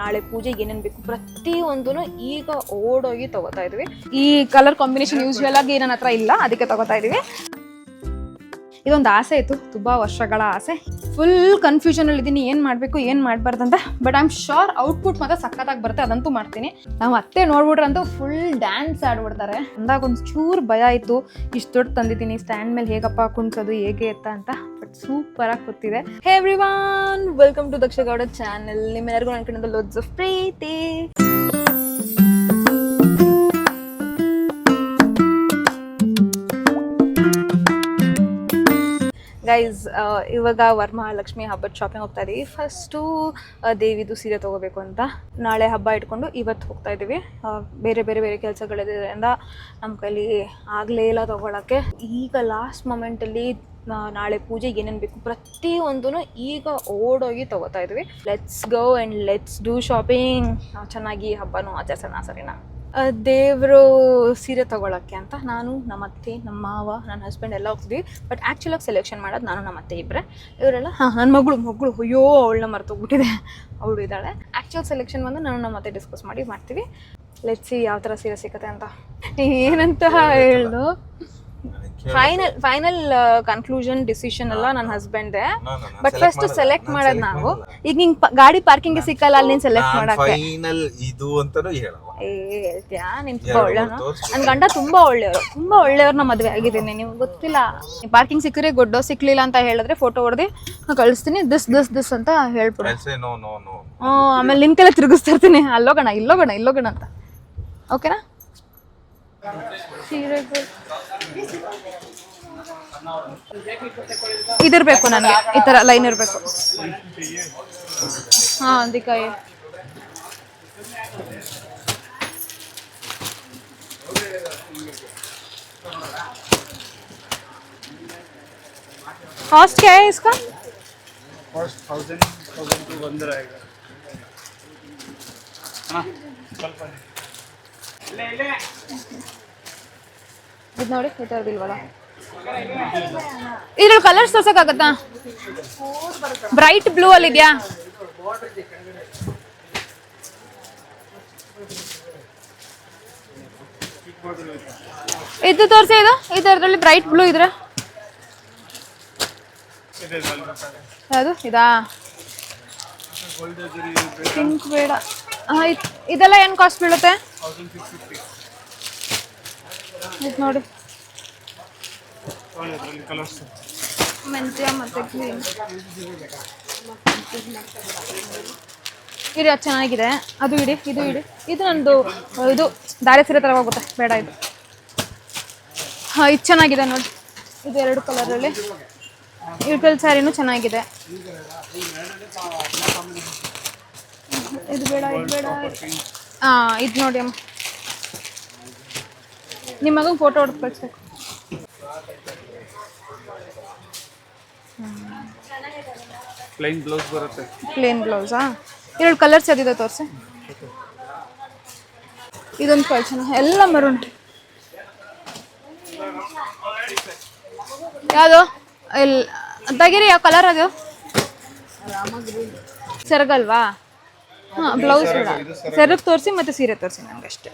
ನಾಳೆ ಪೂಜೆಗೆ ಏನೇನು ಬೇಕು ಪ್ರತಿಯೊಂದೂ ಈಗ ಓಡೋಗಿ ತಗೋತಾ ಇದೀವಿ. ಈ ಕಲರ್ ಕಾಂಬಿನೇಷನ್ ಯೂಶುವಲ್ ಆಗಿ ನನ್ನ ಹತ್ರ ಇಲ್ಲ, ಅದಕ್ಕೆ ತಗೋತಾ ಇದೀವಿ. ಇದೊಂದು ಆಸೆ ಇತ್ತು, ತುಂಬಾ ವರ್ಷಗಳ ಆಸೆ. ಫುಲ್ ಕನ್ಫ್ಯೂಷನ್ ಅಲ್ಲಿ ಇದ್ದೀನಿ, ಏನ್ ಮಾಡ್ಬೇಕು ಏನ್ ಮಾಡ್ಬಾರ್ದಂತ. But I am sure output ಮಾತ್ರ ಸಖತ್ತಾಗಿ ಬರುತ್ತೆ, ಅದಂತೂ ಮಾಡ್ತೀನಿ. ನಾವು ಅತ್ತೆ ನೋಡ್ಬಿಟ್ರಂತೂ ಫುಲ್ ಡ್ಯಾನ್ಸ್ ಆಡ್ಬಿಡ್ತಾರೆ. ಅಂದಾಗ ಒಂದು ಚೂರು ಭಯ ಇತ್ತು, ಇಷ್ಟು ದೊಡ್ಡ ತಂದಿದ್ದೀನಿ, ಸ್ಟ್ಯಾಂಡ್ ಮೇಲೆ ಹೇಗಪ್ಪ ಕುಣ್ಸೋದು ಹೇಗೆ ಎತ್ತ ಅಂತ. ಬಟ್ ಸೂಪರ್ ಆಗಿ ಗೊತ್ತಿದೆ. Hey everyone, welcome to Daksha Gowda channel. ನಿಮ್ಮೆಲ್ಲರಿಗೂ ನನ್ನ ಕಡೆಯಿಂದ ಲೋಡ್ಸ್ ಆಫ್ ಪ್ರೀತಿ. ಗೈಸ್, ಇವಾಗ ವರಮಹಾಲಕ್ಷ್ಮಿ ಹಬ್ಬದ ಶಾಪಿಂಗ್ ಹೋಗ್ತಾ ಇದೀವಿ. ಫಸ್ಟು ದೇವಿದು ಸೀರೆ ತೊಗೋಬೇಕು ಅಂತ. ನಾಳೆ ಹಬ್ಬ ಇಟ್ಕೊಂಡು ಇವತ್ತು ಹೋಗ್ತಾ ಇದ್ದೀವಿ. ಬೇರೆ ಬೇರೆ ಬೇರೆ ಕೆಲಸಗಳಿರೋದ್ರಿಂದ ನಮ್ಮ ಕೈಲಿ ಆಗಲೇ ಇಲ್ಲ ತೊಗೊಳಕ್ಕೆ. ಈಗ ಲಾಸ್ಟ್ ಮೊಮೆಂಟಲ್ಲಿ ನಾಳೆ ಪೂಜೆಗೆ ಏನೇನು ಬೇಕು ಪ್ರತಿಯೊಂದೂ ಈಗ ಓಡೋಗಿ ತೊಗೋತಾ ಇದ್ವಿ. Let's go and let's do shopping. ಚೆನ್ನಾಗಿ ಹಬ್ಬನೂ ಆಚರಿಸೋಣ, ಸರಿನಾ? ದೇವರು ಸೀರೆ ತೊಗೊಳಕ್ಕೆ ಅಂತ ನಾನು, ನಮ್ಮ ಅತ್ತೆ, ನಮ್ಮ ಮಾವ, ನನ್ನ ಹಸ್ಬೆಂಡ್ ಎಲ್ಲ ಹೋಗ್ತಿದ್ವಿ. ಬಟ್ ಆ್ಯಕ್ಚುಲಾಗಿ ಸೆಲೆಕ್ಷನ್ ಮಾಡೋದು ನಾನು, ನಮ್ಮ ಅತ್ತೆ ಇಬ್ಬರೇ. ಇವರೆಲ್ಲ ನನ್ನ ಮಗಳು ಅಯ್ಯೋ ಅವಳನ್ನ ಮರ್ತೋಗ್ಬಿಟ್ಟಿದೆ, ಅವಳು ಇದ್ದಾಳೆ. ಆ್ಯಕ್ಚುಲ್ ಸೆಲೆಕ್ಷನ್ ಬಂದು ನಾನು ನಮ್ಮ ಅತ್ತೆ ಡಿಸ್ಕಸ್ ಮಾಡ್ತೀವಿ. ಲೆಟ್ಸ್ ಸಿ ಯಾವ ಥರ ಸೀರೆ ಸಿಗುತ್ತೆ ಅಂತ. ಏನಂತ ಹೇಳು, ಫೈನಲ್ ಕನ್ಕ್ಲೂಷನ್ ಡಿಸಿಷನ್ ಎಲ್ಲ ನನ್ನ ಹಸ್ಬೆಂಡ್ದೆ. ಬಟ್ ಫಸ್ಟ್ ಸೆಲೆಕ್ಟ್ ಮಾಡೋದು ನಾವು. ಈಗ ನಿಂಗೆ ಗಾಡಿ ಪಾರ್ಕಿಂಗ್ ಸಿಕ್ಕಲ್ಲ, ಅಲ್ಲಿ ನೀನು ಸೆಲೆಕ್ಟ್ ಮಾಡಕ್ಕೆ ಹೇಳ್ತೀಯಾ? ನೀನ್ ತುಂಬಾ ಒಳ್ಳೆಯವನು. ನನ್ ಗಂಡ ತುಂಬಾ ಒಳ್ಳೆಯವ್ರನ್ನ ಮದ್ವೆ ಆಗಿದ್ದೀನಿ, ನಿಮ್ಗೆ ಗೊತ್ತಿಲ್ಲ. ಪಾರ್ಕಿಂಗ್ ಸಿಕ್ಕರೆ ಗೊಡ್ಡೋ, ಸಿಕ್ಲಿಲ್ಲ ಅಂತ ಹೇಳಿದ್ರೆ ಫೋಟೋ ಹೊಡೆದು ಕಳಿಸ್ತೀನಿ, ದಿಸ್ ಅಂತ ಹೇಳ್ಬಿಡು. ಆಮೇಲೆ ನಿನ್ ಕೆಲ ತಿರುಗಿಸ್ತಾ ಇರ್ತೀನಿ, ಅಲ್ಲೋಗೋಣ ಅಂತ. ಓಕೆನಾ? ಇದಿರ್ಬೇಕು ನನಗೆ, ಈ ತರ ಲೈನ್ ಇರ್ಬೇಕು. ಹಾ, ಅಂದಿಕಾಯಿ कॉस्ट क्या है इसका? कॉस्ट 1000 टू 1 रहेगा ना. ಇದು ನೋಡಿ, ಈ ಥರದಿಲ್ವಲ್ಲ. ಇದ್ರಲ್ಲಿ ಕಲರ್ಸ್ ತೋರ್ಸಕ್ಕಾಗತ್ತಾ? ಬ್ರೈಟ್ ಬ್ಲೂ ಅಲ್ಲಿ ಇದೆಯಾ? ಇದು ತೋರಿಸಿ. ಇದರಲ್ಲಿ ಬ್ರೈಟ್ ಬ್ಲೂ ಇದ್ರೆ ಯಾವುದು? ಇದಾ? ಪಿಂಕ್ ಬೇಡ. ಇದೆಲ್ಲ ಏನು ಕಾಸ್ಟ್ ಬೀಳುತ್ತೆ? ಇದು ನೋಡಿ, ಮೆಂತ್ಯ ಮತ್ತೆ ಗ್ರೀನ್. ಇದು ಚೆನ್ನಾಗಿದೆ, ಅದು ಇಡಿ, ಇದು ಇಡಿ. ಇದು ನಂದು, ಇದು ದಾರೆ ಸೀರೆ ಥರ ಹೋಗುತ್ತೆ, ಬೇಡ ಇದು. ಹಾಂ, ಇದು ಚೆನ್ನಾಗಿದೆ ನೋಡಿ, ಇದು 2 ಕಲರಲ್ಲಿ. ಇಟಲ್ ಸ್ಯಾರಿನೂ ಚೆನ್ನಾಗಿದೆ. ಇದು ಬೇಡ. ಹಾಂ, ಇದು ನೋಡಿ ಅಮ್ಮ, ನಿಮ್ಮ ಮಗನ ಫೋಟೋ ಹೊಡೆದು ಕಳಿಸ್ಬೇಕು. ಪ್ಲೇನ್ ಬ್ಲೌಸ್ ಬರುತ್ತೆ. ಪ್ಲೇನ್ ಬ್ಲೌಸಾ? 2 ಕಲರ್ಸ್ ಯಾವ್ದಿದೆ ತೋರಿಸಿ. ಇದೊಂದು ಕಳ್ಸೋಣ, ಎಲ್ಲ ಮರುಣ್. ಯಾವುದು? ತೆಗೀರಿ, ಯಾವ ಕಲರ್ ಅದು? ಸೆರಗಲ್ವಾ? ಹಾಂ, ಬ್ಲೌಸ್ ಬೇಡ, ಸೆರಗ್ ತೋರಿಸಿ ಮತ್ತು ಸೀರೆ ತೋರಿಸಿ ನನಗಷ್ಟೇ.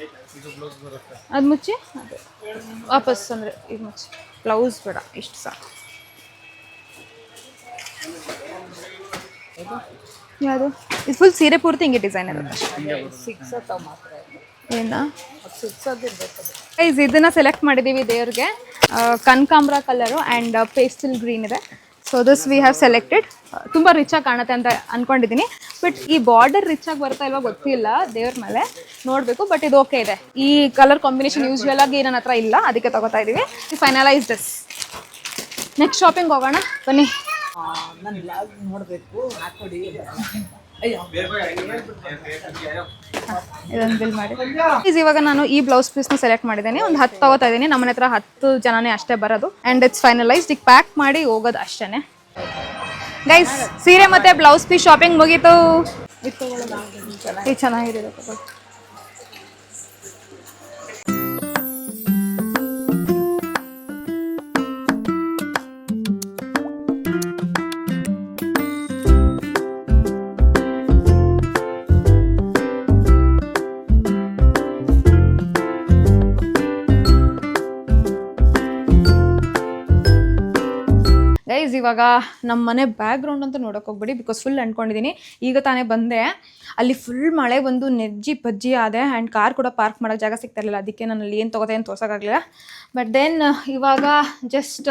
ಅದು ಮುಚ್ಚಿ, ಅದು ವಾಪಸ್ ಅಂದರೆ ಇದು ಮುಚ್ಚಿ. ಬ್ಲೌಸ್ ಬೇಡ, ಇಷ್ಟು ಸಾಕು. ಯಾವುದು? ಇದು ಫುಲ್ ಸೀರೆ ಪೂರ್ತಿ ಹಿಂಗೆ ಡಿಸೈನ್ ಇರುತ್ತೆ. ಏನ ಇದನ್ನ ಸೆಲೆಕ್ಟ್ ಮಾಡಿದ್ದೀವಿ ದೇವ್ರಿಗೆ. ಕನಕಾಂಬ್ರ ಕಲರು ಆ್ಯಂಡ್ ಪೇಸ್ಟಲ್ ಗ್ರೀನ್ ಇದೆ. So this we have selected. ತುಂಬ ರಿಚಾಗಿ ಕಾಣುತ್ತೆ ಅಂತ ಅಂದ್ಕೊಂಡಿದ್ದೀನಿ. ಬಟ್ ಈ ಬಾರ್ಡರ್ ರಿಚಾಗಿ ಬರ್ತಾ ಇಲ್ವಾ ಗೊತ್ತಿಲ್ಲ, ದೇವ್ರ ಮೇಲೆ ನೋಡಬೇಕು. ಬಟ್ ಇದು ಓಕೆ ಇದೆ. ಈ ಕಲರ್ ಕಾಂಬಿನೇಷನ್ ಯೂಶುವಲ್ ಆಗಿ ನನ್ನ ಹತ್ರ ಇಲ್ಲ, ಅದಕ್ಕೆ ತಗೋತಾ ಇದ್ದೀವಿ. Finalise this. ನೆಕ್ಸ್ಟ್ ಶಾಪಿಂಗ್ ಹೋಗೋಣ ಬನ್ನಿ. ಇದನ್ನು ಬಿಲ್ ಮಾಡಿ. ಇವಾಗ ನಾನು ಈ ಬ್ಲೌಸ್ ಪೀಸ್ನ ಸೆಲೆಕ್ಟ್ ಮಾಡಿದ್ದೀನಿ. ಒಂದು 10 ತಗೋತಾ ಇದ್ದೀನಿ. ನಮ್ಮನೆ ಹತ್ರ 10 ಜನನೇ ಅಷ್ಟೇ ಬರೋದು. And it's finalised. ಈಗ ಪ್ಯಾಕ್ ಮಾಡಿ ಹೋಗೋದು ಅಷ್ಟೇ. ಗೈಸ್, ಸೀರೆ ಮತ್ತೆ ಬ್ಲೌಸ್ ಪೀಸ್ ಶಾಪಿಂಗ್ ಮುಗೀತು. ಇದು ಚೆನ್ನಾಗಿದೆ. ಇವಾಗ ನಮ್ಮ ಮನೆ ಬ್ಯಾಕ್ಗ್ರೌಂಡ್ ಅಂತ ನೋಡೋಕೆ ಹೋಗ್ಬೇಡಿ, ಬಿಕಾಸ್ ಫುಲ್ ಅಂದ್ಕೊಂಡಿದ್ದೀನಿ. ಈಗ ತಾನೇ ಬಂದೆ, ಅಲ್ಲಿ ಫುಲ್ ಮಳೆ ಬಂದು ನೆಜ್ಜಿ ಪಜ್ಜಿ ಆದೆ ಆ್ಯಂಡ್ ಕಾರ್ ಕೂಡ ಪಾರ್ಕ್ ಮಾಡೋಕ್ಕೆ ಜಾಗ ಸಿಗ್ತಾ ಇರಲಿಲ್ಲ. ಅದಕ್ಕೆ ನಾನು ಅಲ್ಲಿ ಏನು ತೊಗೋತೆ ಏನು ತೋರ್ಸೋಕ್ಕಾಗಲಿಲ್ಲ. ಬಟ್ ದೆನ್ ಇವಾಗ ಜಸ್ಟ್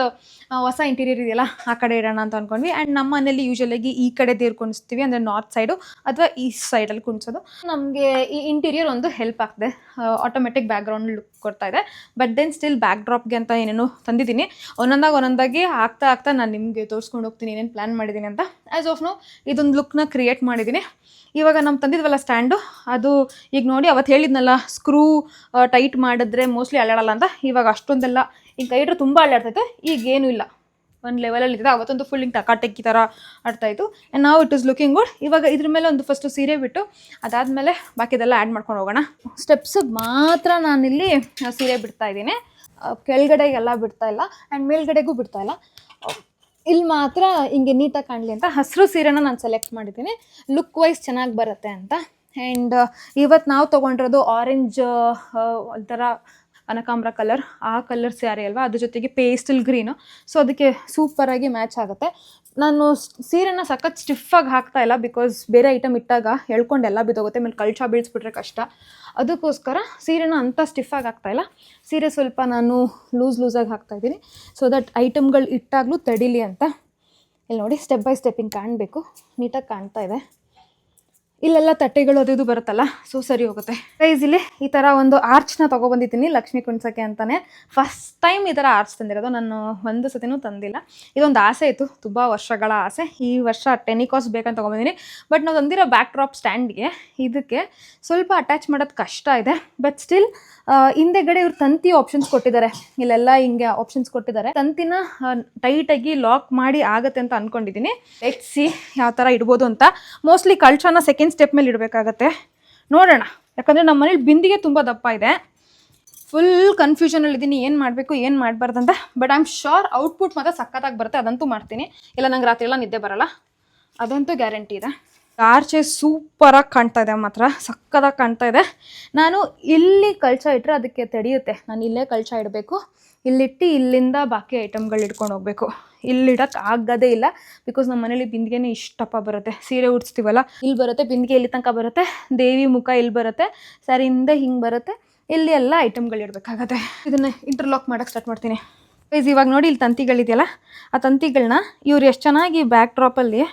ಹೊಸ ಇಂಟೀರಿಯರ್ ಇದೆಯಲ್ಲ ಆ ಕಡೆ ಇಡೋಣ ಅಂತ ಅಂದ್ಕೊಂಡ್ವಿ. ಆ್ಯಂಡ್ ನಮ್ಮ ಮನೇಲಿ ಯೂಶ್ವಲಾಗಿ ಈ ಕಡೆ ದೇವ್ರು ಕುಣಿಸ್ತೀವಿ, ಅಂದರೆ ನಾರ್ತ್ ಸೈಡು ಅಥವಾ ಈಸ್ಟ್ ಸೈಡಲ್ಲಿ ಕುಣಿಸೋದು. ನಮಗೆ ಈ ಇಂಟೀರಿಯರ್ ಒಂದು ಹೆಲ್ಪ್ ಆಗ್ತದೆ, ಆಟೋಮೆಟಿಕ್ ಬ್ಯಾಕ್ಗ್ರೌಂಡ್ ಲುಕ್ ಕೊಡ್ತಾ ಇದೆ. ಬಟ್ ದೆನ್ ಸ್ಟಿಲ್ ಬ್ಯಾಕ್ ಡ್ರಾಪ್ಗೆ ಅಂತ ಏನೇನೋ ತಂದಿದ್ದೀನಿ. ಒಂದೊಂದಾಗಿ ಆಗ್ತಾ ನಾನು ನಿಮಗೆ ತೋರಿಸ್ಕೊಂಡು ಹೋಗ್ತೀನಿ ಏನೇನು ಪ್ಲ್ಯಾನ್ ಮಾಡಿದ್ದೀನಿ ಅಂತ. ಆ್ಯಸ್ ಆಫ್ ನೋ ಇದೊಂದು ಲುಕ್ನ ಕ್ರಿಯೇಟ್ ಮಾಡಿದ್ದೀನಿ. ಇವಾಗ ನಮ್ಮ ತಂದಿದ್ವಲ್ಲ ಸ್ಟ್ಯಾಂಡು, ಅದು ಈಗ ನೋಡಿ ಅವತ್ತು ಹೇಳಿದ್ನಲ್ಲ ಸ್ಕ್ರೂ ಟೈಟ್ ಮಾಡಿದ್ರೆ ಮೋಸ್ಟ್ಲಿ ಅಲ್ಲಾಡಲ್ಲ ಅಂತ. ಇವಾಗ ಅಷ್ಟೊಂದೆಲ್ಲ ಈಗ ಕೈ ಇಟ್ಟರೆ ತುಂಬ ಅಲ್ಲಾಡ್ತೈತೆ, ಈಗೇನೂ ಇಲ್ಲ, ಒಂದು ಲೆವೆಲಲ್ಲಿ ಇರ್ತದೆ. ಅವತ್ತೊಂದು ಫುಲ್ ಹಿಂಗೆ ಟಕಾಟೆಕ್ಕಿ ಥರ ಆಡ್ತಾಯಿತ್ತು. ಆ್ಯಂಡ್ ನಾವು ಇಟ್ ಇಸ್ ಲುಕಿಂಗ್ ಗುಡ್. ಇವಾಗ ಇದ್ರ ಮೇಲೆ ಒಂದು ಫಸ್ಟು ಸೀರೆ ಬಿಟ್ಟು ಅದಾದಮೇಲೆ ಬಾಕಿದೆಲ್ಲ ಆ್ಯಡ್ ಮಾಡ್ಕೊಂಡು ಹೋಗೋಣ. ಸ್ಟೆಪ್ಸಿಗೆ ಮಾತ್ರ ನಾನಿಲ್ಲಿ ಸೀರೆ ಬಿಡ್ತಾ ಇದ್ದೀನಿ, ಕೆಳಗಡೆಗೆಲ್ಲ ಬಿಡ್ತಾ ಇಲ್ಲ ಆ್ಯಂಡ್ ಮೇಲ್ಗಡೆಗೂ ಬಿಡ್ತಾ ಇಲ್ಲ. ಇಲ್ಲಿ ಮಾತ್ರ ಹಿಂಗೆ ನೀಟಾಗಿ ಕಾಣಲಿ ಅಂತ ಹಸಿರು ಸೀರೆನ ನಾನು ಸೆಲೆಕ್ಟ್ ಮಾಡಿದ್ದೀನಿ, ಲುಕ್ ವೈಸ್ ಚೆನ್ನಾಗಿ ಬರುತ್ತೆ ಅಂತ. ಆ್ಯಂಡ್ ಇವತ್ತು ನಾವು ತೊಗೊಂಡಿರೋದು ಆರೆಂಜ್ ಒಂಥರ ಕನಕಾಂಬ್ರ ಕಲರ್, ಆ ಕಲರ್ ಸ್ಯಾರಿ ಅಲ್ವಾ, ಅದ್ರ ಜೊತೆಗೆ ಪೇಸ್ಟಲ್ ಗ್ರೀನು. ಸೊ ಅದಕ್ಕೆ ಸೂಪರಾಗಿ ಮ್ಯಾಚ್ ಆಗುತ್ತೆ. ನಾನು ಸೀರೆನ ಸಖತ್ ಸ್ಟಿಫಾಗಿ ಹಾಕ್ತಾ ಇಲ್ಲ, ಬಿಕಾಸ್ ಬೇರೆ ಐಟಮ್ ಇಟ್ಟಾಗ ಎಳ್ಕೊಂಡೆಲ್ಲ ಬಿದ್ದೋಗುತ್ತೆ, ಆಮೇಲೆ ಕಳ್ಚ ಬೀಳ್ಸ್ಬಿಟ್ರೆ ಕಷ್ಟ. ಅದಕ್ಕೋಸ್ಕರ ಸೀರೆನ ಅಂಥ ಸ್ಟಿಫಾಗಿ ಹಾಕ್ತಾಯಿಲ್ಲ. ಸೀರೆ ಸ್ವಲ್ಪ ನಾನು ಲೂಸಾಗಿ ಹಾಕ್ತಾಯಿದ್ದೀನಿ, ಸೊ ದಟ್ ಐಟಮ್ಗಳು ಇಟ್ಟಾಗಲೂ ತಡೀಲಿ ಅಂತ. ಇಲ್ಲಿ ನೋಡಿ ಸ್ಟೆಪ್ ಬೈ ಸ್ಟೆಪ್ ಹಿಂಗೆ ಕಾಣಬೇಕು, ನೀಟಾಗಿ ಕಾಣ್ತಾ ಇದೆ. ಇಲ್ಲೆಲ್ಲ ತಟ್ಟೆಗಳು ಅದು ಇದು ಬರುತ್ತಲ್ಲ, ಸೊ ಸರಿ ಹೋಗುತ್ತೆ. ಗೈಸ್ ಇಲ್ಲಿ ಈ ಥರ ಒಂದು ಆರ್ಚ್ನ ತೊಗೊಬಂದಿದ್ದೀನಿ ಲಕ್ಷ್ಮೀ ಕುಣ್ಸೋಕ್ಕೆ ಅಂತಲೇ. ಫಸ್ಟ್ ಟೈಮ್ ಈ ಥರ ಆರ್ಚ್ ತಂದಿರೋದು, ನಾನು ಒಂದು ಸತಿನೂ ತಂದಿಲ್ಲ. ಇದೊಂದು ಆಸೆ ಇತ್ತು, ತುಂಬ ವರ್ಷಗಳ ಆಸೆ. ಈ ವರ್ಷ ಟೆನಿಕಾಸ್ ಬೇಕಂತ ತೊಗೊಬಂದಿನಿ. ಬಟ್ ನಾವು ತಂದಿರೋ ಬ್ಯಾಕ್ ಡ್ರಾಪ್ ಸ್ಟ್ಯಾಂಡ್ಗೆ ಇದಕ್ಕೆ ಸ್ವಲ್ಪ ಅಟ್ಯಾಚ್ ಮಾಡೋದು ಕಷ್ಟ ಇದೆ. ಬಟ್ ಸ್ಟಿಲ್ ಹಿಂದೆಗಡೆ ಇವ್ರು ತಂತಿ ಆಪ್ಷನ್ಸ್ ಕೊಟ್ಟಿದ್ದಾರೆ, ಇಲ್ಲೆಲ್ಲ ಹಿಂಗೆ ಆಪ್ಷನ್ಸ್ ಕೊಟ್ಟಿದ್ದಾರೆ. ತಂತಿನ ಟೈಟಾಗಿ ಲಾಕ್ ಮಾಡಿ ಆಗುತ್ತೆ ಅಂತ ಅಂದ್ಕೊಂಡಿದ್ದೀನಿ. ಲೆಟ್ಸ್ ಸಿ ಯಾವ ಥರ ಇಡ್ಬೋದು ಅಂತ. ಮೋಸ್ಟ್ಲಿ ಕಳ್ಚನ ಸೆಕೆಂಡ್ ಸ್ಟೆಪ್ ಮೇಲೆ ಇಡಬೇಕಾಗತ್ತೆ, ನೋಡೋಣ. ಯಾಕಂದರೆ ನಮ್ಮ ಮನೇಲಿ ಬಿಂದಿಗೆ ತುಂಬ ದಪ್ಪ ಇದೆ, ಫುಲ್ ಕನ್ಫ್ಯೂಷನಲ್ಲಿದ್ದೀನಿ ಏನು ಮಾಡಬೇಕು ಏನು ಮಾಡಬಾರ್ದಂತ. But I am sure output ಮಾತ್ರ ಸಖತ್ತಾಗಿ ಬರುತ್ತೆ, ಅದಂತೂ ಮಾಡ್ತೀನಿ. ಇಲ್ಲ ನಂಗೆ ರಾತ್ರಿ ಎಲ್ಲ ನಿದ್ದೆ ಬರೋಲ್ಲ, ಅದಂತೂ ಗ್ಯಾರಂಟಿ ಇದೆ. ಆರ್ಚೆ ಸೂಪರಾಗಿ ಕಾಣ್ತಾ ಇದೆ, ಮಾತ್ರ ಸಕ್ಕತ್ತಾಗಿ ಕಾಣ್ತಾ ಇದೆ. ನಾನು ಇಲ್ಲಿ ಕಳ್ಚ ಇಟ್ಟರೆ ಅದಕ್ಕೆ ತಡೆಯುತ್ತೆ, ನಾನು ಇಲ್ಲೇ ಕಳ್ಚ ಇಡಬೇಕು. ಇಲ್ಲಿಟ್ಟು ಇಲ್ಲಿಂದ ಬಾಕಿ ಐಟಮ್ಗಳು ಇಟ್ಕೊಂಡು ಹೋಗಬೇಕು. ಇಲ್ಲಿಡಕ್ಕೆ ಆಗೋದೇ ಇಲ್ಲ, ಬಿಕಾಸ್ ನಮ್ಮ ಮನೇಲಿ ಬಿಂದಿಗೆನೇ ಇಷ್ಟಪ್ಪ ಬರುತ್ತೆ. ಸೀರೆ ಉಡ್ಸ್ತೀವಲ್ಲ ಇಲ್ಲಿ ಬರುತ್ತೆ, ಬಿಂದಿಗೆ ಇಲ್ಲಿ ತನಕ ಬರುತ್ತೆ, ದೇವಿ ಮುಖ ಇಲ್ಲಿ ಬರುತ್ತೆ, ಸರಿಯಿಂದ ಹಿಂಗೆ ಬರುತ್ತೆ, ಇಲ್ಲಿ ಎಲ್ಲ ಐಟಮ್ಗಳು ಇಡಬೇಕಾಗತ್ತೆ. ಇದನ್ನು ಇಂಟರ್ಲಾಕ್ ಮಾಡೋಕ್ಕೆ ಸ್ಟಾರ್ಟ್ ಮಾಡ್ತೀನಿ. ಗೈಸ್ ಇವಾಗ ನೋಡಿ ಇಲ್ಲಿ ತಂತಿಗಳಿದೆಯಲ್ಲ, ಆ ತಂತಿಗಳನ್ನ ಇವ್ರು ಎಷ್ಟು ಚೆನ್ನಾಗಿ ಬ್ಯಾಕ್ ಡ್ರಾಪಲ್ಲಿ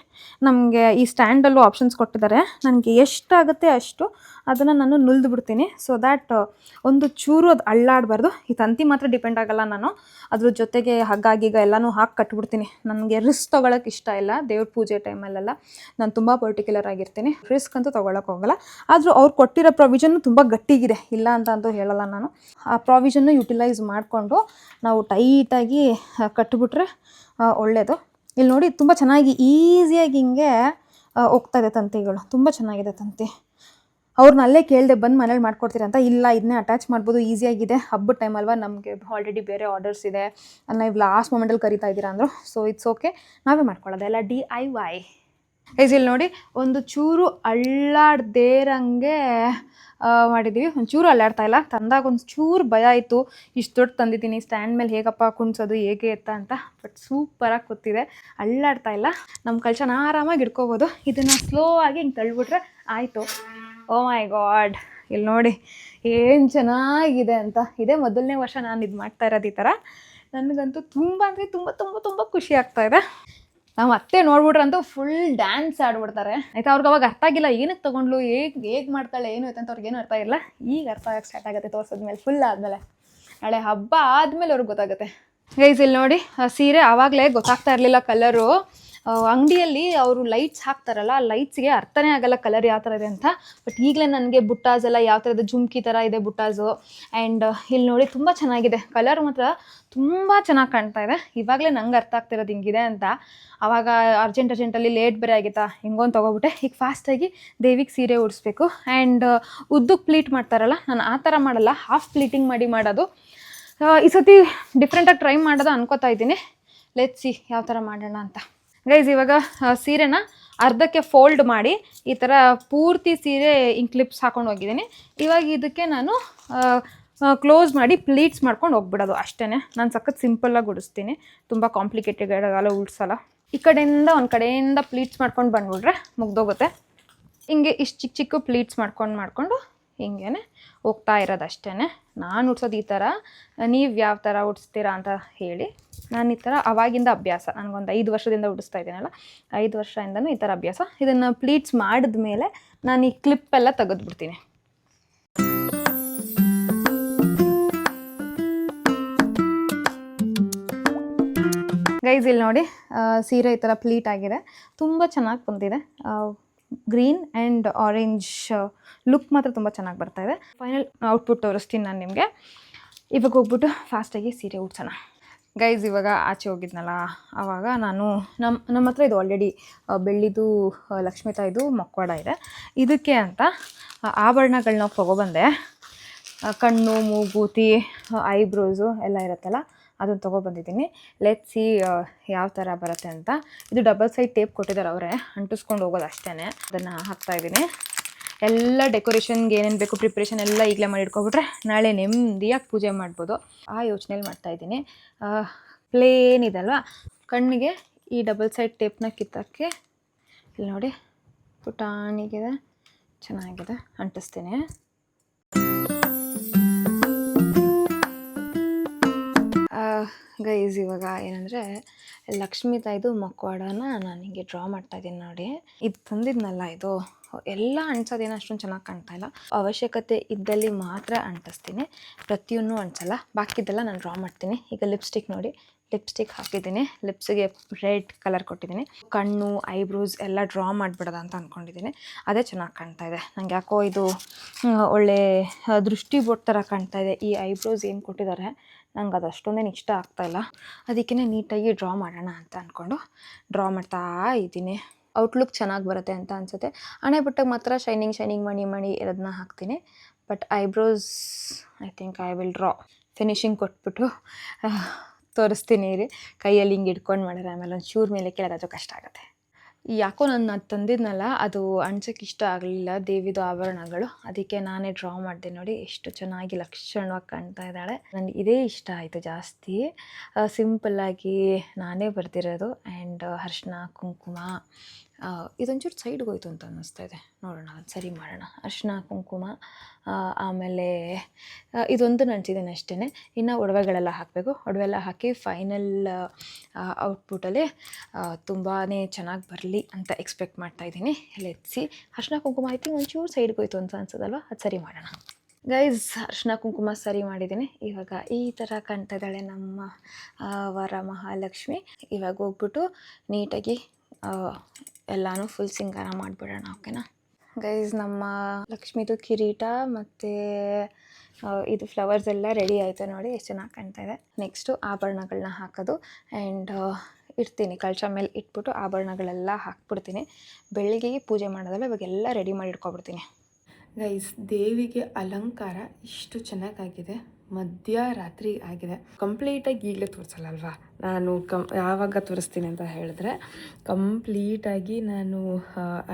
ನಮಗೆ ಈ ಸ್ಟ್ಯಾಂಡಲ್ಲೂ ಆಪ್ಷನ್ಸ್ ಕೊಟ್ಟಿದ್ದಾರೆ. ನನಗೆ ಎಷ್ಟಾಗುತ್ತೆ ಅಷ್ಟು ಅದನ್ನು ನಾನು ನುಲ್ದು ಬಿಡ್ತೀನಿ, ಸೊ ದ್ಯಾಟ್ ಒಂದು ಚೂರು ಅದು ಅಳ್ಳಾಡಬಾರ್ದು. ಈ ತಂತಿ ಮಾತ್ರ ಡಿಪೆಂಡ್ ಆಗಲ್ಲ, ನಾನು ಅದ್ರ ಜೊತೆಗೆ ಹಗ್ಗಾಗೀಗ ಎಲ್ಲನೂ ಹಾಕಿ ಕಟ್ಬಿಡ್ತೀನಿ. ನನಗೆ ರಿಸ್ಕ್ ತೊಗೊಳಕ್ಕೆ ಇಷ್ಟ ಇಲ್ಲ, ದೇವ್ರ ಪೂಜೆ ಟೈಮಲ್ಲೆಲ್ಲ ನಾನು ತುಂಬ ಪರ್ಟಿಕ್ಯುಲರ್ ಆಗಿರ್ತೀನಿ. ರಿಸ್ಕ್ ಅಂತೂ ತೊಗೊಳಕ್ಕೆ ಹೋಗಲ್ಲ. ಆದರೂ ಅವ್ರು ಕೊಟ್ಟಿರೋ ಪ್ರಾವಿಷನ್ನು ತುಂಬ ಗಟ್ಟಿಗಿದೆ, ಇಲ್ಲ ಅಂತೂ ಹೇಳಲ್ಲ ನಾನು. ಆ ಪ್ರಾವಿಷನ್ನು ಯುಟಿಲೈಸ್ ಮಾಡಿಕೊಂಡು ನಾವು ಟೈಟಾಗಿ ಕಟ್ಟಿಬಿಟ್ರೆ ಒಳ್ಳೆಯದು. ಇಲ್ಲಿ ನೋಡಿ ತುಂಬ ಚೆನ್ನಾಗಿ ಈಸಿಯಾಗಿ ಹಿಂಗೆ ಹೋಗ್ತಾಯಿದೆ ತಂತಿಗಳು, ತುಂಬ ಚೆನ್ನಾಗಿದೆ ತಂತಿ. ಅವ್ರನ್ನ ಅಲ್ಲೇ ಕೇಳಿದೆ ಬಂದು ಮನೇಲಿ ಮಾಡ್ಕೊಡ್ತೀರಾ ಅಂತ. ಇಲ್ಲ, ಇದನ್ನೇ ಅಟ್ಯಾಚ್ ಮಾಡ್ಬೋದು, ಈಸಿಯಾಗಿದೆ. ಹಬ್ಬದ ಟೈಮ್ ಅಲ್ವಾ, ನಮಗೆ ಆಲ್ರೆಡಿ ಬೇರೆ ಆರ್ಡರ್ಸ್ ಇದೆ, ನೀವು ಲಾಸ್ಟ್ ಮೊಮೆಂಟಲ್ಲಿ ಕರಿತಾ ಇದ್ದೀರಾ ಅಂದರು. ಸೊ ಇಟ್ಸ್ ಓಕೆ, ನಾವೇ ಮಾಡ್ಕೊಳ್ಳೋದು ಎಲ್ಲ DIY. ಇಲ್ಲಿ ನೋಡಿ ಒಂದು ಚೂರು ಅಳ್ಳಾಡ್ದೇರಂಗೆ ಮಾಡಿದ್ದೀವಿ. ಒಂಚೂರು ಅಲ್ಲಾಡ್ತಾ ಇಲ್ಲ. ತಂದಾಗ ಒಂದು ಚೂರು ಭಯ ಆಯಿತು, ಇಷ್ಟು ದೊಡ್ಡ ತಂದಿದ್ದೀನಿ, ಸ್ಟ್ಯಾಂಡ್ ಮೇಲೆ ಹೇಗಪ್ಪ ಕುಣ್ಸೋದು ಹೇಗೆ ಎತ್ತ ಅಂತ. ಬಟ್ ಸೂಪರಾಗಿ ಕೂತಿದೆ, ಅಲ್ಲಾಡ್ತಾ ಇಲ್ಲ. ನಮ್ಮ ಕಳ್ಚನ ಆರಾಮಾಗಿ ಇಟ್ಕೋಬೋದು. ಇದನ್ನು ಸ್ಲೋ ಆಗಿ ಹಿಂಗೆ ತಳ್ಳಿಬಿಟ್ರೆ ಆಯಿತು. ಓ ಮೈ ಗಾಡ್, ಇಲ್ಲಿ ನೋಡಿ ಏನು ಚೆನ್ನಾಗಿದೆ ಅಂತ. ಇದೇ ಮೊದಲನೇ ವರ್ಷ ನಾನು ಇದು ಮಾಡ್ತಾ ಇರೋದು ಈ ಥರ. ನನಗಂತೂ ತುಂಬ ಅಂದರೆ ತುಂಬ ತುಂಬ ತುಂಬ ಖುಷಿ ಆಗ್ತಾಯಿದೆ. ನಾವು ಮತ್ತೆ ನೋಡ್ಬಿಟ್ರಂತೂ ಫುಲ್ ಡ್ಯಾನ್ಸ್ ಆಡ್ಬಿಡ್ತಾರೆ ಆಯಿತಾ. ಅವ್ರಿಗೆ ಅವಾಗ ಅರ್ಥ ಆಗಿಲ್ಲ ಏನಕ್ಕೆ ತೊಗೊಂಡ್ಲು, ಹೇಗೆ ಮಾಡ್ತಾಳೆ ಏನು ಅಂತ ಅವ್ರಿಗೇನು ಅರ್ಥ ಆಗಿಲ್ಲ. ಈಗ ಅರ್ಥ ಆಗಕ್ಕೆ ಸ್ಟಾರ್ಟ್ ಆಗುತ್ತೆ ತೋರಿಸೋದ್ಮೇಲೆ, ಫುಲ್ ಆದಮೇಲೆ, ನಾಳೆ ಹಬ್ಬ ಆದಮೇಲೆ ಅವ್ರಿಗೆ ಗೊತ್ತಾಗುತ್ತೆ. ಗೈಸ್ ಇಲ್ಲಿ ನೋಡಿ ಸೀರೆ ಆವಾಗಲೇ ಗೊತ್ತಾಗ್ತಾ ಇರಲಿಲ್ಲ ಕಲರು. ಅಂಗಡಿಯಲ್ಲಿ ಅವರು ಲೈಟ್ಸ್ ಹಾಕ್ತಾರಲ್ಲ, ಆ ಲೈಟ್ಸ್ಗೆ ಅರ್ಥನೇ ಆಗಲ್ಲ ಕಲರ್ ಯಾವ ಥರ ಇದೆ ಅಂತ. ಬಟ್ ಈಗಲೇ ನನಗೆ ಬುಟ್ಟಾಸ್ ಎಲ್ಲ ಯಾವ ಥರದ ಜುಮ್ಕಿ ಥರ ಇದೆ ಬುಟ್ಟಾಸು. ಆ್ಯಂಡ್ ಇಲ್ಲಿ ನೋಡಿ ತುಂಬ ಚೆನ್ನಾಗಿದೆ, ಕಲರ್ ಮಾತ್ರ ತುಂಬ ಚೆನ್ನಾಗಿ ಕಾಣ್ತಾ ಇದೆ. ಇವಾಗಲೇ ನಂಗೆ ಅರ್ಥ ಆಗ್ತಿರೋದು ಹಿಂಗಿದೆ ಅಂತ. ಆವಾಗ ಅರ್ಜೆಂಟಲ್ಲಿ ಲೇಟ್ ಬೇರೆ ಆಗಿತ್ತಾ, ಹಿಂಗೊಂದು ತೊಗೊಬಿಟ್ಟೆ. ಈಗ ಫಾಸ್ಟಾಗಿ ದೇವಿಗೆ ಸೀರೆ ಉಡಿಸ್ಬೇಕು. ಆ್ಯಂಡ್ ಉದ್ದಕ್ಕೆ ಪ್ಲೀಟ್ ಮಾಡ್ತಾರಲ್ಲ, ನಾನು ಆ ಥರ ಮಾಡಲ್ಲ, ಹಾಫ್ ಪ್ಲೀಟಿಂಗ್ ಮಾಡಿ ಮಾಡೋದು. ಈ ಸತಿ ಡಿಫ್ರೆಂಟಾಗಿ ಟ್ರೈ ಮಾಡೋದು ಅನ್ಕೋತಾ ಇದ್ದೀನಿ. ಲೆಟ್ಸ್ ಸಿ ಯಾವ ಥರ ಮಾಡೋಣ ಅಂತ. ಗೈಸ್ ಇವಾಗ ಸೀರೆನ ಅರ್ಧಕ್ಕೆ ಫೋಲ್ಡ್ ಮಾಡಿ ಈ ಥರ ಪೂರ್ತಿ ಸೀರೆ ಹಿಂಗೆ ಕ್ಲಿಪ್ಸ್ ಹಾಕೊಂಡು ಹೋಗಿದ್ದೀನಿ. ಇವಾಗ ಇದಕ್ಕೆ ನಾನು ಕ್ಲೋಸ್ ಮಾಡಿ ಪ್ಲೀಟ್ಸ್ ಮಾಡ್ಕೊಂಡು ಹೋಗ್ಬಿಡೋದು ಅಷ್ಟೇ. ನಾನು ಸಖತ್ ಸಿಂಪಲ್ಲಾಗಿ ಉಡಿಸ್ತೀನಿ, ತುಂಬ ಕಾಂಪ್ಲಿಕೇಟೆಡ್ ಆಗಲ್ಲ, ಉಡ್ಸಲ್ಲ. ಈ ಕಡೆಯಿಂದ ಒಂದು ಕಡೆಯಿಂದ ಪ್ಲೀಟ್ಸ್ ಮಾಡ್ಕೊಂಡು ಬಂದ್ಬಿಟ್ರೆ ಮುಗ್ದೋಗುತ್ತೆ. ಹಿಂಗೆ ಇಷ್ಟು ಚಿಕ್ಕ ಚಿಕ್ಕ ಪ್ಲೀಟ್ಸ್ ಮಾಡ್ಕೊಂಡು ಹಿಂಗೇ ಹೋಗ್ತಾ ಇರೋದು ಅಷ್ಟೇ. ನಾನು ಉಡ್ಸೋದು ಈ ಥರ, ನೀವು ಯಾವ ಥರ ಉಡಿಸ್ತೀರಾ ಅಂತ ಹೇಳಿ. ನಾನು ಈ ಥರ ಅವಾಗಿಂದ ಅಭ್ಯಾಸ, ನನಗೊಂದು 5 ವರ್ಷದಿಂದ ಉಡಿಸ್ತಾ ಇದ್ದೀನಲ್ಲ, 5 ವರ್ಷದಿಂದನೂ ಈ ಥರ ಅಭ್ಯಾಸ. ಇದನ್ನು ಪ್ಲೀಟ್ಸ್ ಮಾಡಿದ್ಮೇಲೆ ನಾನು ಈ ಕ್ಲಿಪ್ಪೆಲ್ಲ ತೆಗೆದುಬಿಡ್ತೀನಿ. ಗೈಸ್ ಇಲ್ಲಿ ನೋಡಿ, ಸೀರೆ ಈ ಥರ ಪ್ಲೀಟ್ ಆಗಿದೆ, ತುಂಬ ಚೆನ್ನಾಗಿ ಬಂದಿದೆ. ಗ್ರೀನ್ ಆ್ಯಂಡ್ ಆರೆಂಜ್ ಲುಕ್ ಮಾತ್ರ ತುಂಬ ಚೆನ್ನಾಗಿ ಬರ್ತಾಯಿದೆ. ಫೈನಲ್ ಔಟ್ಪುಟ್ ತೋರಿಸ್ತೀನಿ ನಾನು ನಿಮಗೆ. ಇವಾಗ ಹೋಗ್ಬಿಟ್ಟು ಫಾಸ್ಟಾಗಿ ಸೀರೆ ಉಡ್ಸೋಣ. ಗೈಸ್ ಇವಾಗ ಆಚೆ ಹೋಗಿದ್ನಲ್ಲ, ಆವಾಗ ನಾನು ನಮ್ಮ ಹತ್ರ ಇದು ಆಲ್ರೆಡಿ ಬೆಳ್ಳಿದು ಲಕ್ಷ್ಮೀ ತಾಯಿದು ಮೊಕ್ವಾಡ ಇದೆ. ಇದಕ್ಕೆ ಅಂತ ಆಭರಣಗಳನ್ನ ತೊಗೊಬಂದೆ. ಕಣ್ಣು, ಮೂಗೂತಿ, ಐಬ್ರೋಸು ಎಲ್ಲ ಇರುತ್ತಲ್ಲ, ಅದನ್ನು ತೊಗೊಬಂದಿದ್ದೀನಿ. ಲೆಟ್ಸ್ ಸಿ ಯಾವ ಥರ ಬರುತ್ತೆ ಅಂತ. ಇದು ಡಬಲ್ ಸೈಡ್ ಟೇಪ್ ಕೊಟ್ಟಿದ್ದಾರೆ ಅವರೇ, ಅಂಟಿಸ್ಕೊಂಡು ಹೋಗೋದು ಅಷ್ಟೇ. ಅದನ್ನು ಹಾಕ್ತಾಯಿದ್ದೀನಿ. ಎಲ್ಲ ಡೆಕೋರೇಷನ್ಗೆ ಏನೇನು ಬೇಕು ಪ್ರಿಪ್ರೇಷನ್ ಎಲ್ಲ ಈಗಲೇ ಮಾಡಿ ಇಟ್ಕೊಬಿಟ್ರೆ ನಾಳೆ ನೆಮ್ಮದಿಯಾಗಿ ಪೂಜೆ ಮಾಡ್ಬೋದು, ಆ ಯೋಚನೆಯಲ್ಲಿ ಮಾಡ್ತಾಯಿದ್ದೀನಿ. ಪ್ಲೇನ್ ಇದಲ್ವ, ಕಣ್ಣಿಗೆ ಈ ಡಬಲ್ ಸೈಡ್ ಟೇಪ್ನ ಕಿತ್ತಕ್ಕೆ ಇಲ್ಲಿ ನೋಡಿ ಪುಟಾಣಿಗಿದೆ, ಚೆನ್ನಾಗಿದೆ, ಅಂಟಿಸ್ತೀನಿ. ಗೈಸ್ ಇವಾಗ ಏನಂದರೆ ಲಕ್ಷ್ಮೀ ತಾಯಿದು ಮಕ್ವಾಡನ ನಾನು ಹಿಂಗೆ ಡ್ರಾ ಮಾಡ್ತಾಯಿದ್ದೀನಿ ನೋಡಿ. ಇದು ತಂದಿದ್ನಲ್ಲ, ಇದು ಎಲ್ಲ ಅಂಟಿಸೋದೇನು ಅಷ್ಟೊಂದು ಚೆನ್ನಾಗಿ ಕಾಣ್ತಾ ಇಲ್ಲ. ಅವಶ್ಯಕತೆ ಇದ್ದಲ್ಲಿ ಮಾತ್ರ ಅಂಟಿಸ್ತೀನಿ, ಪ್ರತಿಯೊಂದು ಅಂಟಿಸಲ್ಲ. ಬಾಕಿದೆಲ್ಲ ನಾನು ಡ್ರಾ ಮಾಡ್ತೀನಿ. ಈಗ ಲಿಪ್ಸ್ಟಿಕ್ ನೋಡಿ, ಲಿಪ್ಸ್ಟಿಕ್ ಹಾಕಿದ್ದೀನಿ, ಲಿಪ್ಸಿಗೆ ರೆಡ್ ಕಲರ್ ಕೊಟ್ಟಿದ್ದೀನಿ. ಕಣ್ಣು, ಐಬ್ರೋಸ್ ಎಲ್ಲ ಡ್ರಾ ಮಾಡಿಬಿಡೋದ ಅಂತ ಅಂದ್ಕೊಂಡಿದ್ದೀನಿ. ಅದೇ ಚೆನ್ನಾಗಿ ಕಾಣ್ತಾ ಇದೆ. ನಂಗೆ ಯಾಕೋ ಇದು ಒಳ್ಳೆ ದೃಷ್ಟಿ ಬೊಟ್ಟು ಥರ ಕಾಣ್ತಾ ಇದೆ. ಈ ಐಬ್ರೋಸ್ ಏನು ಕೊಟ್ಟಿದ್ದಾರೆ ನಂಗೆ ಅದು ಅಷ್ಟೊಂದೇನು ಇಷ್ಟ ಆಗ್ತಾಯಿಲ್ಲ. ಅದಕ್ಕೇ ನೀಟಾಗಿ ಡ್ರಾ ಮಾಡೋಣ ಅಂತ ಅಂದ್ಕೊಂಡು ಡ್ರಾ ಮಾಡ್ತಾ ಇದ್ದೀನಿ. ಔಟ್ಲುಕ್ ಚೆನ್ನಾಗಿ ಬರುತ್ತೆ ಅಂತ ಅನಿಸುತ್ತೆ. ಹಣೆ ಬಟ್ಟೆಗೆ ಮಾತ್ರ ಶೈನಿಂಗ್ ಮಣಿ ಇರೋದನ್ನ ಹಾಕ್ತೀನಿ. But eyebrows I think I will draw finishing ಕೊಟ್ಬಿಟ್ಟು ತೋರಿಸ್ತೀನಿ ರೀ. ಕೈಯಲ್ಲಿ ಹಿಂಗೆ ಇಟ್ಕೊಂಡು ಮಾಡಿದ್ರೆ ಆಮೇಲೆ ಒಂದು ಚೂರು ಮೇಲೆ ಕೆಳಗೆ ಕಷ್ಟ ಆಗುತ್ತೆ. ಯಾಕೋ ನಾನು ಅದು ತಂದಿದ್ನಲ್ಲ, ಅದು ಅಂಟ್ಸೋಕ್ಕೆ ಇಷ್ಟ ಆಗಲಿಲ್ಲ ದೇವಿದು ಆಭರಣಗಳು. ಅದಕ್ಕೆ ನಾನೇ ಡ್ರಾ ಮಾಡಿದೆ ನೋಡಿ, ಎಷ್ಟು ಚೆನ್ನಾಗಿ ಲಕ್ಷಣವಾಗಿ ಕಾಣ್ತಾ ಇದ್ದಾಳೆ. ನನಗೆ ಇದೇ ಇಷ್ಟ ಆಯಿತು ಜಾಸ್ತಿ. ಸಿಂಪಲ್ಲಾಗಿ ನಾನೇ ಬರ್ದಿರೋದು. ಆ್ಯಂಡ್ ಅರಿಶಿನ, ಕುಂಕುಮ, ಇದೊಂಚೂರು ಸೈಡ್ಗೆ ಹೋಯ್ತು ಅಂತ ಅನ್ನಿಸ್ತಾ ಇದೆ, ನೋಡೋಣ ಅದು ಸರಿ ಮಾಡೋಣ. ಅರಿಶಿನ, ಕುಂಕುಮ, ಆಮೇಲೆ ಇದೊಂದು ನಂಟಿದ್ದೀನಿ ಅಷ್ಟೇ. ಇನ್ನು ಒಡವೆಗಳೆಲ್ಲ ಹಾಕಬೇಕು. ಒಡವೆ ಎಲ್ಲ ಹಾಕಿ ಫೈನಲ್ ಔಟ್ಪುಟಲ್ಲಿ ತುಂಬಾ ಚೆನ್ನಾಗಿ ಬರಲಿ ಅಂತ ಎಕ್ಸ್ಪೆಕ್ಟ್ ಮಾಡ್ತಾಯಿದ್ದೀನಿ. ಲೆಟ್ಸಿ. ಅರಿಶಿನ ಕುಂಕುಮ ಐ ಥಿಂಕ್ ಒಂಚೂರು ಸೈಡ್ಗೆ ಹೋಯ್ತು ಅಂತ ಅನ್ಸೋದಲ್ವ, ಅದು ಸರಿ ಮಾಡೋಣ. ಗೈಸ್ ಅರಿಶಿನ ಕುಂಕುಮ ಸರಿ ಮಾಡಿದ್ದೀನಿ. ಇವಾಗ ಈ ಥರ ಕಾಣ್ತಾ ಇದ್ದಾಳೆ ನಮ್ಮ ವರಮಹಾಲಕ್ಷ್ಮಿ. ಇವಾಗ ಹೋಗ್ಬಿಟ್ಟು ನೀಟಾಗಿ ಎಲ್ಲನೂ ಫುಲ್ ಸಿಂಗಾರ ಮಾಡಿಬಿಡೋಣ, ಓಕೆನಾ ಗೈಸ್. ನಮ್ಮ ಲಕ್ಷ್ಮಿದು ಕಿರೀಟ ಮತ್ತು ಇದು ಫ್ಲವರ್ಸ್ ಎಲ್ಲ ರೆಡಿ ಆಯಿತು ನೋಡಿ, ಎಷ್ಟು ಚೆನ್ನಾಗಿ ಕಾಣ್ತಾ ಇದೆ. ನೆಕ್ಸ್ಟು ಆಭರಣಗಳನ್ನ ಹಾಕೋದು. ಆ್ಯಂಡ್ ಇಡ್ತೀನಿ, ಕಳಶ ಮೇಲೆ ಇಟ್ಬಿಟ್ಟು ಆಭರಣಗಳೆಲ್ಲ ಹಾಕ್ಬಿಡ್ತೀನಿ. ಬೆಳಿಗ್ಗೆ ಪೂಜೆ ಮಾಡೋದಲ್ಲ, ಇವಾಗೆಲ್ಲ ರೆಡಿ ಮಾಡಿ ಇಟ್ಕೊಬಿಡ್ತೀನಿ. ಗೈಸ್ ದೇವಿಗೆ ಅಲಂಕಾರ ಇಷ್ಟು ಚೆನ್ನಾಗಾಗಿದೆ, ಮಧ್ಯರಾತ್ರಿ ಆಗಿದೆ. ಕಂಪ್ಲೀಟಾಗಿ ಈಗಲೇ ತೋರಿಸಲ್ಲ ಅಲ್ವಾ, ನಾನು ಯಾವಾಗ ತೋರಿಸ್ತೀನಿ ಅಂತ ಹೇಳಿದ್ರೆ ಕಂಪ್ಲೀಟಾಗಿ ನಾನು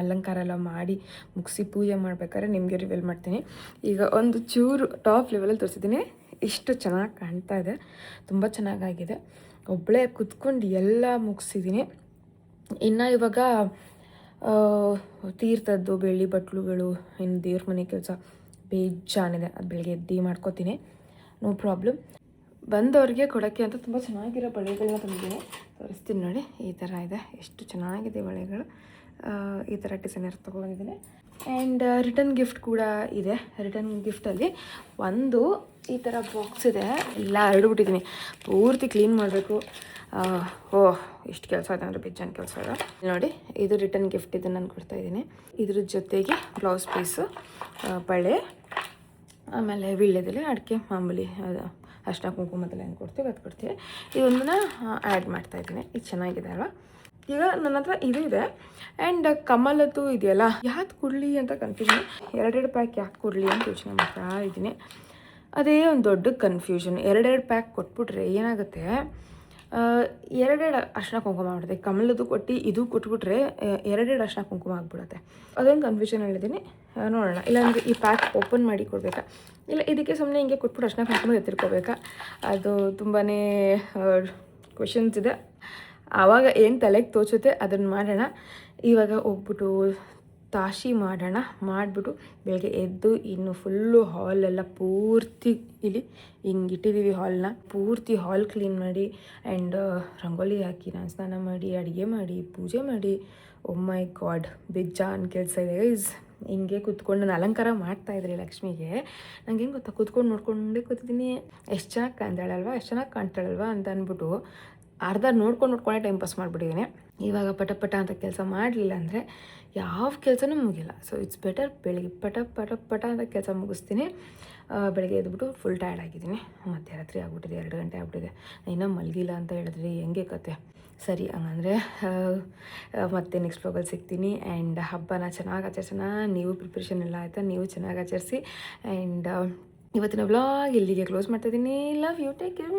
ಅಲಂಕಾರ ಎಲ್ಲ ಮಾಡಿ ಮುಗಿಸಿ ಪೂಜೆ ಮಾಡ್ಬೇಕಾದ್ರೆ ನಿಮಗೆ ರಿವೀಲ್ ಮಾಡ್ತೀನಿ. ಈಗ ಒಂದು ಚೂರು ಟಾಪ್ ಲೆವೆಲಲ್ಲಿ ತೋರಿಸಿದ್ದೀನಿ. ಇಷ್ಟು ಚೆನ್ನಾಗಿ ಕಾಣ್ತಾ ಇದೆ, ತುಂಬ ಚೆನ್ನಾಗಾಗಿದೆ. ಒಬ್ಬಳೇ ಕುತ್ಕೊಂಡು ಎಲ್ಲ ಮುಗಿಸಿದ್ದೀನಿ. ಇನ್ನು ಇವಾಗ ತೀರ್ಥದ್ದು ಬೆಳ್ಳಿ ಬಟ್ಲುಗಳು, ಇನ್ನು ದೇವ್ರ ಮನೆ ಕೆಲಸ ಬೇಜಾನಿದೆ, ಅದು ಬೆಳಗ್ಗೆ ಎದ್ದು ಮಾಡ್ಕೋತೀನಿ, ನೋ ಪ್ರಾಬ್ಲಮ್. ಬಂದವ್ರಿಗೆ ಕೊಡೋಕ್ಕೆ ಅಂತ ತುಂಬ ಚೆನ್ನಾಗಿರೋ ಬಳೆಗಳನ್ನ ತಂದಿದ್ದೀನಿ, ತೋರಿಸ್ತೀನಿ ನೋಡಿ. ಈ ಥರ ಇದೆ, ಎಷ್ಟು ಚೆನ್ನಾಗಿದೆ ಬಳೆಗಳು. ಈ ಥರ ಡಿಸೈನರ್ ತೊಗೊಂಡಿದ್ದೀನಿ. ಆ್ಯಂಡ್ ರಿಟರ್ನ್ ಗಿಫ್ಟ್ ಕೂಡ ಇದೆ. ರಿಟರ್ನ್ ಗಿಫ್ಟಲ್ಲಿ ಒಂದು ಈ ಥರ ಬಾಕ್ಸ್ ಇದೆ, ಎಲ್ಲ ಹರಡ್ಬಿಟ್ಟಿದ್ದೀನಿ, ಪೂರ್ತಿ ಕ್ಲೀನ್ ಮಾಡಬೇಕು. ಎಷ್ಟು ಕೆಲಸ ಇದೆ ಅಂದರೆ ಬೇಜಾನ್ ಕೆಲಸ ಇದೆ ನೋಡಿ. ಇದು ರಿಟರ್ನ್ ಗಿಫ್ಟ್, ಇದನ್ನು ನಾನು ಕೊಡ್ತಾಯಿದ್ದೀನಿ. ಇದ್ರ ಜೊತೆಗೆ ಬ್ಲೌಸ್ ಪೀಸು, ಬಳೆ, ಆಮೇಲೆ ವೀಳ್ಯದೆಲೆ, ಅಡಿಕೆ, ಮಾಮೂಲಿ ಅರಿಶಿನ ಕುಂಕುಮದೆಲ್ಲ ಏನು ಕೊಡ್ತೀವಿ ಅದು ಕೊಡ್ತೀವಿ. ಇದೊಂದನ್ನು ಆ್ಯಡ್ ಮಾಡ್ತಾಯಿದ್ದೀನಿ. ಇದು ಚೆನ್ನಾಗಿದೆ ಅಲ್ವಾ. ಈಗ ನನ್ನ ಹತ್ರ ಇದು ಇದೆ. ಆ್ಯಂಡ್ ಕಮಲದ್ದು ಇದೆಯಲ್ಲ, ಯಾವ್ದು ಕೊಡಲಿ ಅಂತ ಕನ್ಫ್ಯೂಷನ್. 2 ಪ್ಯಾಕ್ ಯಾಕೆ ಕೊಡಲಿ ಅಂತ ಯೋಚನೆ ಮಾಡ್ತಾ ಇದ್ದೀನಿ. ಅದೇ ಒಂದು ದೊಡ್ಡ ಕನ್ಫ್ಯೂಷನ್. 2 ಪ್ಯಾಕ್ ಕೊಟ್ಬಿಟ್ರೆ ಏನಾಗುತ್ತೆ, ಎರಡೆರಡು ಅರ್ಶಿನ ಕುಂಕುಮ ಮಾಡಿದೆ. ಕಮಲದ್ದು ಕೊಟ್ಟು ಇದು ಕೊಟ್ಬಿಟ್ರೆ ಎರಡೆರಡು ಅರ್ಶಿನ ಕುಂಕುಮ ಆಗಿಬಿಡುತ್ತೆ. ಅದೊಂದು ಕನ್ಫ್ಯೂಷನಲ್ಲಿದ್ದೀನಿ. ನೋಡೋಣ, ಇಲ್ಲಾಂದರೆ ಈ ಪ್ಯಾಕ್ ಓಪನ್ ಮಾಡಿ ಕೊಡಬೇಕಾ, ಇಲ್ಲ ಇದಕ್ಕೆ ಸುಮ್ಮನೆ ಹಿಂಗೆ ಕೊಟ್ಬಿಟ್ಟು ಅರ್ಶಿನ ಕುಂಕುಮ ಎತ್ತಿರ್ಕೋಬೇಕಾ, ಅದು ತುಂಬಾ ಕ್ವೆಶನ್ಸ್ ಇದೆ. ಆವಾಗ ಏನು ತಲೆಗೆ ತೋಚುತ್ತೆ ಅದನ್ನು ಮಾಡೋಣ. ಇವಾಗ ಹೋಗ್ಬಿಟ್ಟು ತಾಶಿ ಮಾಡೋಣ. ಮಾಡಿಬಿಟ್ಟು ಬೆಳಗ್ಗೆ ಎದ್ದು ಇನ್ನು ಫುಲ್ಲು ಹಾಲೆಲ್ಲ ಪೂರ್ತಿ ಇಲ್ಲಿ ಹಿಂಗೆ ಇಟ್ಟಿದ್ದೀವಿ. ಹಾಲ್ನ ಪೂರ್ತಿ ಹಾಲ್ ಕ್ಲೀನ್ ಮಾಡಿ ಆ್ಯಂಡ್ ರಂಗೋಲಿ ಹಾಕಿ ನಾನು ಸ್ನಾನ ಮಾಡಿ ಅಡುಗೆ ಮಾಡಿ ಪೂಜೆ ಮಾಡಿ. ಓ ಮೈ ಗಾಡ್, ಬೇಜಾನ್ ಕೆಲಸ ಇದೆ ಗೈಸ್. ಹಿಂಗೆ ಕೂತ್ಕೊಂಡು ನಾನು ಅಲಂಕಾರ ಮಾಡ್ತಾಯಿದ್ರಿ ಲಕ್ಷ್ಮಿಗೆ. ನಂಗೆ ಹೆಂಗೆ ಗೊತ್ತಾ, ಕೂತ್ಕೊಂಡು ನೋಡ್ಕೊಂಡೇ ಕೂತಿದ್ದೀನಿ. ಎಷ್ಟು ಚೆನ್ನಾಗಿ ಕಾಣ್ತಾಳಲ್ವಾ ಅಂತ ಅಂದ್ಬಿಟ್ಟು ಅರ್ಧ ನೋಡ್ಕೊಂಡೇ ಟೈಮ್ ಪಾಸ್ ಮಾಡಿಬಿಟ್ಟಿದ್ದೀನಿ. ಇವಾಗ ಪಟ ಅಂತ ಕೆಲಸ ಮಾಡಲಿಲ್ಲ ಅಂದರೆ ಯಾವ ಕೆಲಸನೂ ಮುಗಿಲ್ಲ. ಸೊ ಇಟ್ಸ್ ಬೆಟರ್ ಬೆಳಗ್ಗೆ ಪಟ ಅಂತ ಕೆಲಸ ಮುಗಿಸ್ತೀನಿ. ಬೆಳಗ್ಗೆ ಎದ್ಬಿಟ್ಟು ಫುಲ್ ಟಯರ್ಡ್ ಆಗಿದ್ದೀನಿ. ಮಧ್ಯರಾತ್ರಿ ಆಗ್ಬಿಟ್ಟಿದೆ, 2 ಗಂಟೆ ಆಗ್ಬಿಟ್ಟಿದೆ. ಇನ್ನೂ ಮಲಗಿಲ್ಲ ಅಂತ ಹೇಳಿದ್ರಿ, ಹೆಂಗೆ ಕತೆ. ಸರಿ, ಹಂಗಂದರೆ ಮತ್ತೆ ನೆಕ್ಸ್ಟ್ ವ್ಲಾಗಲ್ಲಿ ಸಿಗ್ತೀನಿ. ಆ್ಯಂಡ್ ಹಬ್ಬನ ಚೆನ್ನಾಗಿ ಆಚರಿಸೋಣ. ನೀವು ಪ್ರಿಪ್ರೇಷನ್ ಎಲ್ಲ ಆಯಿತಾ, ನೀವು ಚೆನ್ನಾಗಿ ಆಚರಿಸಿ. ಆ್ಯಂಡ್ ಇವತ್ತಿನ ವ್ಲಾಗ್ ಇಲ್ಲಿಗೆ ಕ್ಲೋಸ್ ಮಾಡ್ತಾಯಿದ್ದೀನಿ. Love you, take care.